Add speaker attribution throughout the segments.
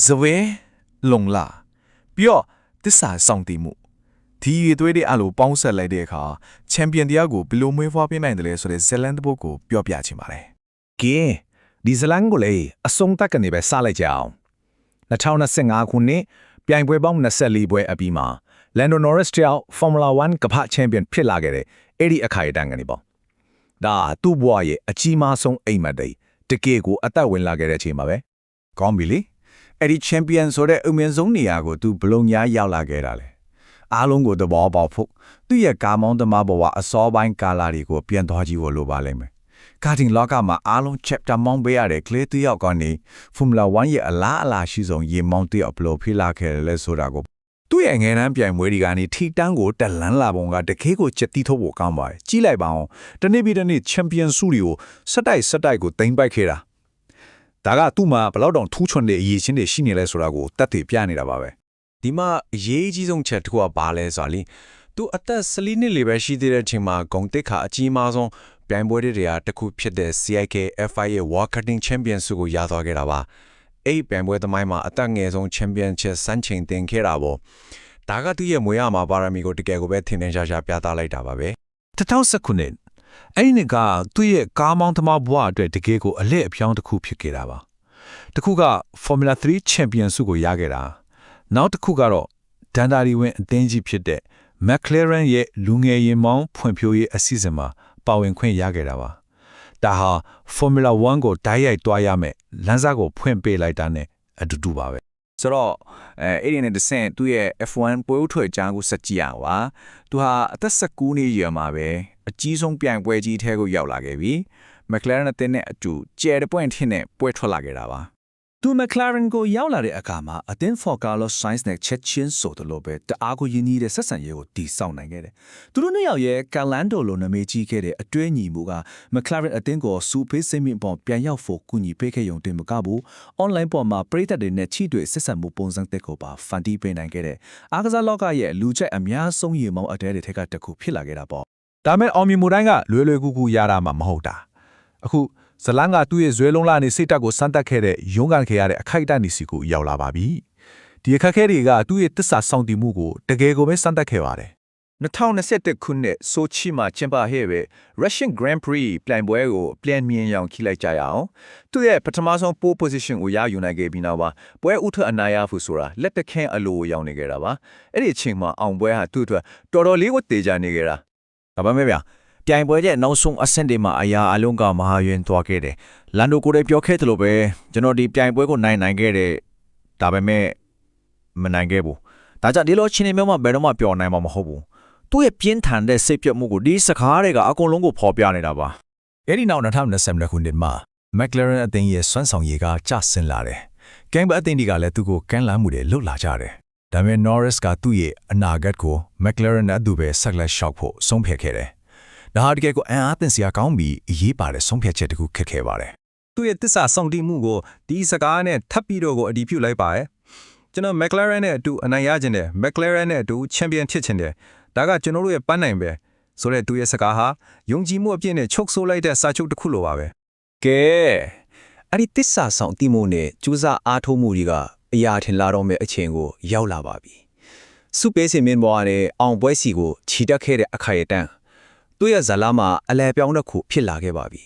Speaker 1: ဇဝဲလုံလာပြီးတော့တစ္ဆာဆောင်တည်မှုဒီရည်သွေးတွေအလိုပေါင်းဆက်လိုက်တဲ့အခါချန်ပီယံတရားကိုဘယ်လိုမွေးဖွားပေးနိုင်တယ်လဲဆိုတဲ့ဇလန်တပုတ်ကိုပြောပြချင်ပါတယ်
Speaker 2: ကဲဒီဇလန်ကိုလေအဆုံးတက်ကနေပဲစလိုက်ကြအောင်2025ခုနှစ်ပြိုင်ပွဲပေါင်း24ပွဲအပြီးမှာ Lando Norris တယောက် Formula 1 ကမ္ဘာချန်ပီယံဖြစ်လာခဲ့တဲ့အဲ့ဒီအခိုင်အတန်းကနေပေါ့ဒါသူ့ဘဝရဲ့အကြီးမားဆုံးအိမ်မက်တွေတကယ်ကိုအသက်ဝင်လာခဲ့တဲ့အချိန်မှာပဲကောင်းပြီလေအဲ့ဒီချန်ပီယံဆိုတဲ့အမြင့်ဆုံးနေရာကိုသူဘလုံညာရောက်လာခဲ့တာလေအားလုံးကိုသဘောပေါက်ဖို့သူ့ရဲ့ကာမောင်းသမားဘဝအစောပိုင်းကာလာတွေကိုပြန်သွားကြည့်ဖို့လိုပါလိမ့်မယ်ကာတင်လောကမှာအားလုံး chapter မောင်းပေးရတဲ့ကလေးတစ်ယောက်ကနေ Formula 1ရဲ့အလားအလာရှိဆုံးရေမောင်းတစ်ယောက်ဘလို့ဖိလာခဲ့တယ်လဲဆိုတာကိုသူ့ရဲ့ငယ်နှမ်းပြိုင်ပွဲတွေကနေထိတန်းကိုတက်လန်းလာပုံကတခေးကိုချက်တီးထုတ်ဖို့ကောင်းပါတယ်ကြီးလိုက်ပါအောင်တနေ့ပြီးတနေ့ champion ဆုတွေကိုစက်တိုက်ကိုတင်ပိုက်ခဲ့တာဒါကသူ့မှာဘလောက်တောင်ထူးချွန်တဲ့အရေးချင်းတွေရှိနေလဲဆိုတာကိုတက်တည်ပြနေတာပါပဲဒီမှာအရေးကြီးဆုံးချက်တစ်ခုကဘာလဲဆိုတာလေသူအသက်14နှစ်လေးပဲရှိသေးတဲ့အချိန်မှာဂုံတက်ခါအကြီးမားဆုံးပြိုင်ပွဲတွေကတစ်ခုဖြစ်တဲ့ CIK F1 ရဲ့ World Karting Champion ဆုကိုရသွားခဲ့တာပါအဲ့ပြိုင်ပွဲသမိုင်းမှာအသက်ငယ်ဆုံး Championship စံချိန်တင်ခဲ့တာပေါ့ဒါကသူ့ရဲ့မွေးရမှာပါရမီကိုတကယ်ကိုပဲထင်ထင်ရှားရှားပြသလိုက်တာပါပဲ2019ခုနှစ်အဲ့ဒီကသူ့ရဲ့ကားမောင်းသမားဘဝအတွက်တကယ်ကိုအလက်အပြောင်းတစ်ခုဖြစ်ခဲ့တာပါတစ်ခုက Formula 3 Champion ဆုကိုရခဲ့တာနောက်တစ်ခုကတော့ဒန်ဒါရီဝင်အသင်းကြီးဖြစ်တဲ့ McLaren ရဲ့လူငယ်ရင်မောင်းဖွံ့ဖြိုးရေးအစီအစဉ်မှာပါဝင်ခွင့်ရခဲ့တာပါဒါဟာ Formula 1ကိုတိုက်ရိုက်တွားရမယ်လမ်းစာကိုဖွင့်ပေးလိုက်တာနဲ့အတူတူပါပဲဆိုတော့အဲ့ဒီနဲ့တဆင့်သူ့ရဲ့ F1 ပွဲဥထွေချမ်းကိုစက်ကြည့်ရပါသူဟာအသက်19နှစ်ရွယ်မှာပဲအကြီးဆုံးပြိုင်ပွဲကြီးထဲကိုရောက်လာခဲ့ပြီ McLaren အသင်းနဲ့အတူကျဲတဲ့ပွင့်ထင်းနဲ့ပွဲထွက်လာခဲ့တာပါသူ McLaren ကိုရောက်လာတဲ့အခါမှာအသင်း For Carlos Sainz နဲ့ချက်ချင်းဆိုသလိုပဲတအားကိုရင်းနှီးတဲ့ဆက်ဆံရေးကိုတည်ဆောက်နိုင်ခဲ့တယ်။သူတို့နှစ်ယောက်ရဲ့ Calando လိုနာမည်ကြီးခဲ့တဲ့အတွဲညီမှုက McLaren အသင်းကိုစူပေးစိတ်မြင့်ပေါ်ပြန်ရောက်ဖို့ကူညီပေးခဲ့ရုံတင်မကဘူး။ online ပေါ်မှာပရိသတ်တွေနဲ့ချိတွေ့ဆက်ဆံမှုပုံစံတက်ကိုပါဖန်တီးပေးနိုင်ခဲ့တဲ့အားကစားလောကရဲ့လူကြိုက်အများဆုံးရေမောင်းအတဲတွေထက်ကတစ်ခုဖြစ်လာခဲ့တာပေါ့။ဒါမဲ့အောင်မြင်မှုတိုင်းကလွယ်ကူရတာမှမဟုတ်တာ။အခုဇလန်ကသူ့ရဲ့ဇွဲလုံးလာနေစိတ်တက်ကိုစမ်းတက်ခဲ့တဲ့ရုန်းကန်ခဲ့ရတဲ့အခိုက်အတန့်ဒီစီကိုရောက်လာပါပြီ။ဒီအခက်အခဲတွေကသူ့ရဲ့တစ္ဆာဆောင်တည်မှုကိုတကယ်ကိုပဲစမ်းတက်ခဲ့ပါတယ်။2021ခုနှစ်ဆိုချီမှာကျင်းပခဲ့တဲ့ Russian Grand Prix ပြိုင်ပွဲကိုပြန်မြင်ရောင်ခိလိုက်ကြရအောင်။သူ့ရဲ့ပထမဆုံး pole position ကိုရယူနိုင်ခဲ့ပြီးနောက်ပွဲဥထအနာရဖို့ဆိုတာလက်တခင်းအလိုရောက်နေကြတာပါ။အဲ့ဒီအချိန်မှာအောင်ပွဲဟာသူ့အတွက်တော်တော်လေးကိုတေချာနေကြတာ။ဒါပေမဲ့ဗျာပြိုင်ပွဲရဲ့နောက်ဆုံးအဆင့်တွေမှာအရာအလုံးကမဟာယွင်သွားခဲ့တယ်။လန်ဒိုကိုလည်းပြောခဲ့သလိုပဲကျွန်တော်ဒီပြိုင်ပွဲကိုနိုင်ခဲ့တဲ့ဒါပေမဲ့မနိုင်ခဲ့ဘူး။ဒါကြောင့်ဒီလိုချင်းနေမျိုးမှာဘယ်တော့မှပျော်နိုင်မှာမဟုတ်ဘူး။သူ့ရဲ့ပြင်းထန်တဲ့စိတ်ပြတ်မှုကိုဒီစကားတွေကအကုန်လုံးကိုဖော်ပြနေတာပါ။အဲဒီနောက်2020ခုနှစ်မှာ McLaren အသင်းရဲ့စွမ်းဆောင်ရည်ကကျဆင်းလာတယ်။ကင်ဘအသင်းတွေကလည်းသူ့ကိုကမ်းလှမ်းမှုတွေလှုပ်လာကြတယ်။ဒါပေမဲ့ Norris ကသူ့ရဲ့အနာဂတ်ကို McLaren နဲ့အတူပဲဆက်လက်ရှောက်ဖို့ဆုံးဖြတ်ခဲ့တယ်။ဒါဟာတကယ်ကိုအံ့အားသင့်စရာကောင်းပြီးအရေးပါတဲ့ဆုံးဖြတ်ချက်တစ်ခုခက်ခဲပါတယ်။သူ့ရဲ့တစ္ဆာဆောင်တည်မှုကိုဒီစကားနဲ့ထပ်ပြီးတော့ကိုအတည်ပြုလိုက်ပါရဲ့။ကျွန်တော် McLaren နဲ့အတူအနိုင်ရခြင်းတယ် McLaren နဲ့အတူချန်ပီယံဖြစ်ခြင်းတယ်ဒါကကျွန်တော်တို့ရဲ့ပန်းနိုင်ပဲဆိုတဲ့သူရဲ့စကားဟာယုံကြည်မှုအပြည့်နဲ့ချုပ်ဆိုးလိုက်တဲ့စာချုပ်တစ်ခုလိုပါပဲ။ကဲအဲ့ဒီတစ္ဆာဆောင်တည်မှုနဲ့ကြိုးစားအားထုတ်မှုတွေကအရာထင်လာတော့မယ့်အချိန်ကိုရောက်လာပါပြီ။စုပေးစင်မင်းပေါ်ကနေအောင်ပွဲစီကိုခြိတက်ခဲ့တဲ့အခိုင်အတန့်သူ့ရဲ့ဇာလာမှာအလဲပြောင်းတစ်ခုဖြစ်လာခဲ့ပါပြီ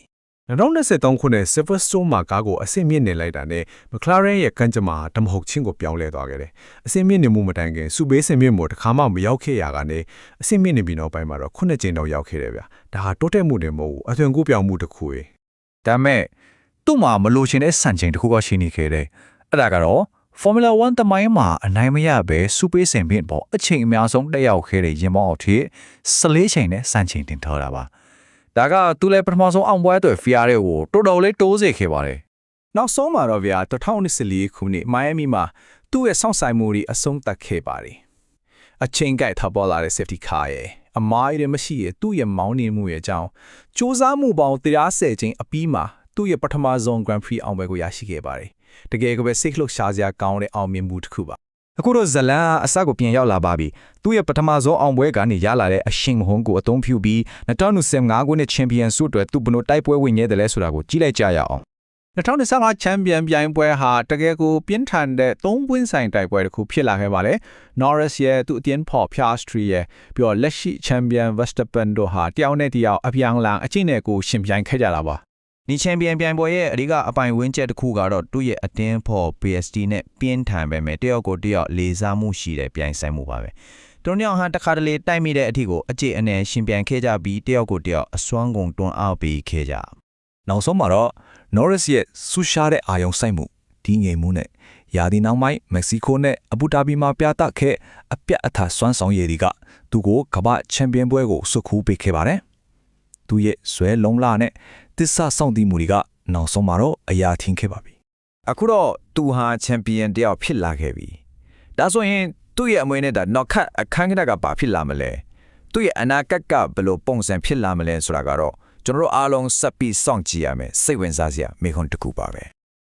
Speaker 2: 2023ခုနှစ် Silverstone မှာကားကိုအဆင့်မြင့်နေလိုက်တာနဲ့ McLaren ရဲ့ကံကြမ္မာဓမ္မဟုတ်ချင်းကိုပြောင်းလဲသွားခဲ့တယ်။အဆင့်မြင့်နေမှုမတိုင်ခင်စူဘေးစင်မြင့်မို့တစ်ခါမှမရောက်ခဲ့ရကနေအဆင့်မြင့်နေပြီးနောက်ပိုင်းမှာတော့9ကြိမ်တော့ရောက်ခဲ့တယ်ဗျ။ဒါဟာတိုးတက်မှုတွေမဟုတ်ဘူးအသွင်ကူးပြောင်းမှုတစ်ခုပဲ။ဒါမဲ့သူ့မှာမလိုချင်တဲ့စံချိန်တစ်ခုကရှိနေခဲ့တယ်။အဲ့ဒါကတော့ Formula 1 သမိုင်းမှာအနိုင်မရပဲစူပေးစင်မြင့်ပေါ်အချိန်အများဆုံးတက်ရောက်ခဲ့တဲ့ရင်မောင်းအောက်ထိ14ချိန်နဲ့စံချိန်တင်ထားတာပါဒါကသူလည်းပထမဆုံးအောင်ပွဲအတွက် Ferrari ကိုတော်တော်လေးတိုးစေခဲ့ပါတယ်နောက်ဆုံးမှာတော့ဗျာ2014ခုနှစ် Miami မှာသူ့ရဲ့စောင့်ဆိုင်မှုတွေအဆုံးသတ်ခဲ့ပါတယ်အချိန်ကိုက်ထပ်ပေါ်လာတဲ့ safety car ရဲ့အမိုင်းတွေမရှိရဲ့သူ့ရဲ့မောင်းနေမှုရဲ့အကြောင်းစူးစမ်းမှုပေါင်း30ချိန်အပြီးမှာသူ့ရဲ့ပထမဆုံး Grand Prix အောင်ပွဲကိုရရှိခဲ့ပါတယ်တကယ်ကိုပဲစိတ်လှုပ်ရှားစရာကောင်းတဲ့အောင်မြင်မှုတစ်ခုပါအခုတော့ဇလန်အစကိုပြန်ရောက်လာပါပြီသူ့ရဲ့ပထမဆုံးအောင်ပွဲကနေရလာတဲ့အရှိန်မဟုန်ကိုအသုံးပြုပြီး2025ခုနှစ်ချန်ပီယံဆုအတွက်သူဘယ်လိုတိုက်ပွဲဝင်ခဲ့တယ်လဲဆိုတာကိုကြည့်လိုက်ကြရအောင် 2025ချန်ပီယံပြိုင်ပွဲဟာတကယ်ကိုပြင်းထန်တဲ့3ပွင့်ဆိုင်တိုက်ပွဲတစ်ခုဖြစ်လာခဲ့ပါတယ်။ Norris ရဲ့သူ့အတင်းဖော် Piastri ရဲ့ပြီးတော့လက်ရှိချန်ပီယံ Verstappen တို့ဟာတယောက်နဲ့တယောက်အပြောင်းလံအကျင့်နဲ့ကိုရှင်ပြိုင်ခဲ့ကြတာပါ။
Speaker 3: ဒီချန်ပီယံပြိုင်ပွဲရဲ့အဓိကအပိုင်ဝင်းချက်တစ်ခုကတော့သူ့ရဲ့အတင်းဖော် PSD နဲ့ပြင်းထန်ပဲမဲ့တယောက်ကိုတယောက်လေးစားမှုရှိတဲ့ပြိုင်ဆိုင်မှုပါပဲ။သူတို့ညောင်ဟာတခါတလေတိုက်မိတဲ့အထီကိုအကျင့်အနယ်ရှင်ပြိုင်ခဲ့ကြပြီးတယောက်ကိုတယောက်အစွမ်းကုန်တွန်းအားပေးခဲ့ကြ
Speaker 2: ။နောက်ဆုံးမှာတော့ Norris ရဲ့ဆူရှားတဲ့အာယုံစိုက်မှုဒီငိမ်မှုနဲ့ယာဒီနောက်ပိုင်းမက္ကဆီကိုနဲ့အဘူဒါဘီမှာပြသခဲ့အပြတ်အထစွမ်းဆောင်ရည်တွေကသူကိုကမ္ဘာချန်ပီယံပွဲကိုဆွတ်ခူးပေးခဲ့ပါတယ်။သူရဲ့ဆွဲလုံးလာနဲ့တစ္ဆာဆောင်တည်မှုတွေကနောက်ဆုံးမှာတော့အရာထင်ခဲ့ပါပြီ
Speaker 3: ။အခုတော့သူဟာချန်ပီယံတယောက်ဖြစ်လာခဲ့ပြီ။ဒါဆိုရင်သူ့ရဲ့အမွေနဲ့နောက်ခတ်အခန်းကဏ္ဍကဘာဖြစ်လာမလဲ။သူ့ရဲ့အနာဂတ်ကဘယ်လိုပုံစံဖြစ်လာမလဲဆိုတာကတော့ကျွန်တော်တို့အားလုံးစပ်ပြီးစောင့်ကြည့်ရမယ်စိတ်ဝင်စားစရာမေးခွန်းတစ်ခုပါပဲ